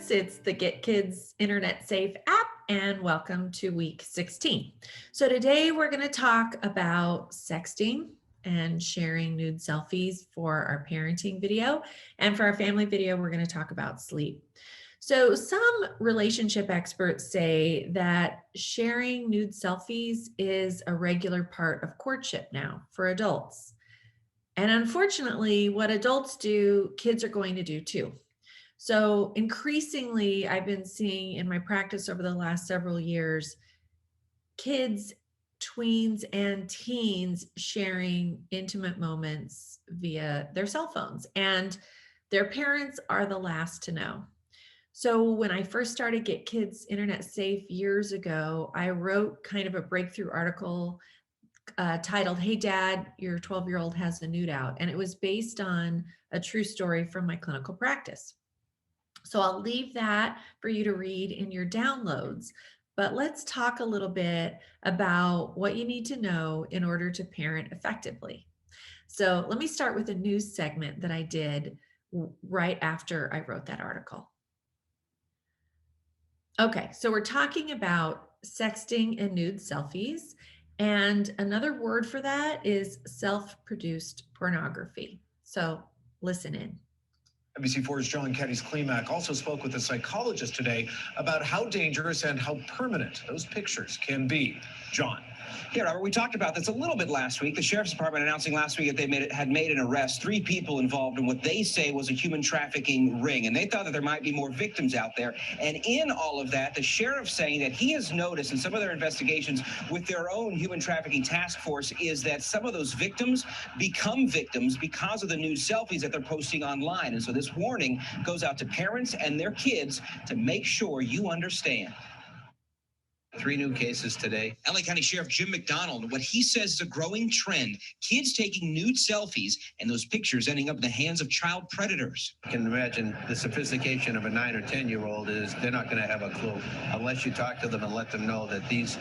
parents. It's the Get Kids Internet Safe app, and welcome to week 16. So today we're going to talk about sexting and sharing nude selfies for our parenting video. And for our family video, we're going to talk about sleep. So some relationship experts say that sharing nude selfies is a regular part of courtship now for adults. And unfortunately, what adults do, kids are going to do too. So increasingly, I've been seeing in my practice over the last several years, kids, tweens, and teens sharing intimate moments via their cell phones, and their parents are the last to know. So when I first started Get Kids Internet Safe years ago, I wrote kind of a breakthrough article titled, "Hey Dad, your 12-year-old has a nude out." And it was based on a true story from my clinical practice. So I'll leave that for you to read in your downloads, but let's talk a little bit about what you need to know in order to parent effectively. So let me start with a news segment that I did right after I wrote that article. Okay, so we're talking about sexting and nude selfies, and another word for that is self-produced pornography. So listen in. NBC4's John Kenny's Klimak also spoke with a psychologist today about how dangerous and how permanent those pictures can be. John. Yeah, Robert, we talked about this a little bit last week. The Sheriff's Department announcing last week that they had made an arrest, 3 people involved in what they say was a human trafficking ring. And they thought that there might be more victims out there. And in all of that, the sheriff saying that he has noticed in some of their investigations with their own human trafficking task force is that some of those victims become victims because of the nude selfies that they're posting online. And so this warning goes out to parents and their kids to make sure you understand. 3 new cases today. LA County Sheriff Jim McDonald, what he says is a growing trend, kids taking nude selfies and those pictures ending up in the hands of child predators. You can imagine the sophistication of a 9 or 10-year-old is they're not going to have a clue unless you talk to them and let them know that these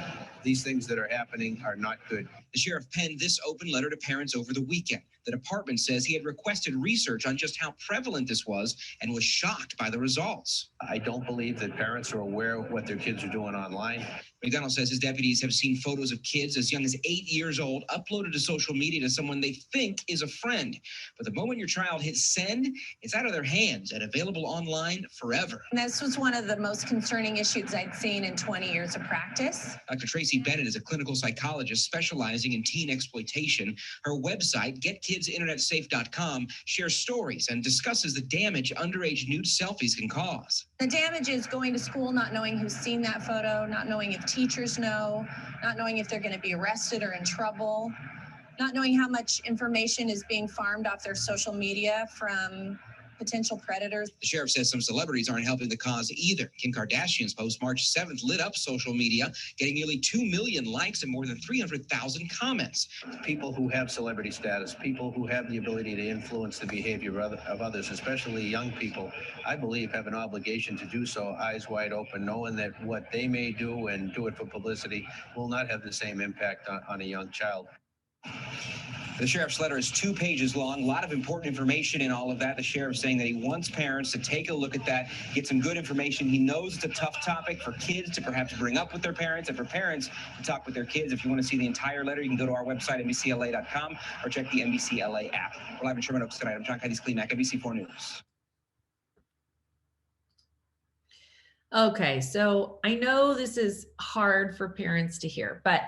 things that are happening are not good. The sheriff penned this open letter to parents over the weekend. The department says he had requested research on just how prevalent this was and was shocked by the results. I don't believe that parents are aware of what their kids are doing online. McDonald says his deputies have seen photos of kids as young as 8 years old uploaded to social media to someone they think is a friend. But the moment your child hits send, it's out of their hands and available online forever. And this was one of the most concerning issues I'd seen in 20 years of practice. Dr. Tracy Bennett is a clinical psychologist specializing in teen exploitation. Her website, GetKidsInternetSafe.com, shares stories and discusses the damage underage nude selfies can cause. The damage is going to school not knowing who's seen that photo, not knowing if teachers know, not knowing if they're going to be arrested or in trouble, not knowing how much information is being farmed off their social media from potential predators. The sheriff says some celebrities aren't helping the cause either. Kim Kardashian's post March 7th lit up social media, getting nearly 2 million likes and more than 300,000 comments. People who have celebrity status, people who have the ability to influence the behavior of others, especially young people, I believe have an obligation to do so eyes wide open, knowing that what they may do and do it for publicity will not have the same impact on a young child. The sheriff's letter is 2 pages long, a lot of important information in all of that. The sheriff's saying that he wants parents to take a look at that, get some good information. He knows it's a tough topic for kids to perhaps bring up with their parents and for parents to talk with their kids. If you want to see the entire letter, you can go to our website, NBCLA.com, or check the NBCLA app. We're live in Sherman Oaks tonight. I'm John Kenny's Klimak, NBC4 News. Okay, so I know this is hard for parents to hear, but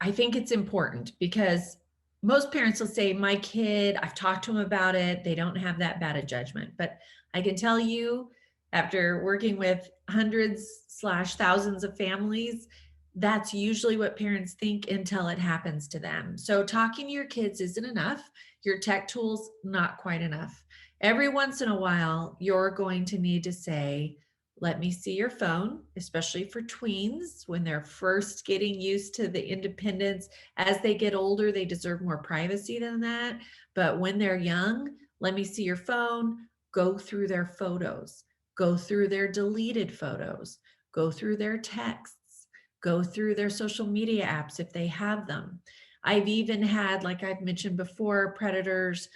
I think it's important because most parents will say, my kid, I've talked to them about it, they don't have that bad a judgment. But I can tell you, after working with hundreds/thousands of families, that's usually what parents think until it happens to them. So talking to your kids isn't enough. Your tech tools, not quite enough. Every once in a while, you're going to need to say, let me see your phone, especially for tweens when they're first getting used to the independence. As they get older, they deserve more privacy than that. But when they're young, let me see your phone, go through their photos, go through their deleted photos, go through their texts, go through their social media apps if they have them. I've even had, like I've mentioned before, predators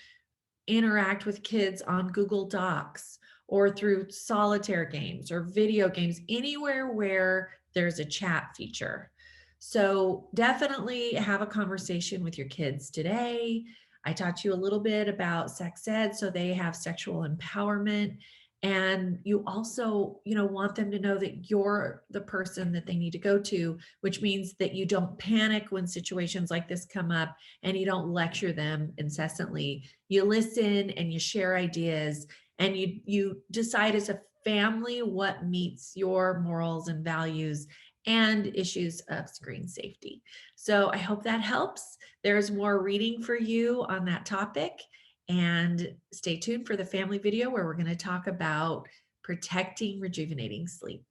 interact with kids on Google Docs or through solitaire games or video games, anywhere where there's a chat feature. So definitely have a conversation with your kids today. I taught you a little bit about sex ed, so they have sexual empowerment. And you also, want them to know that you're the person that they need to go to, which means that you don't panic when situations like this come up and you don't lecture them incessantly. You listen and you share ideas and you decide as a family what meets your morals and values and issues of screen safety. So I hope that helps. There's more reading for you on that topic. And stay tuned for the family video where we're going to talk about protecting rejuvenating sleep.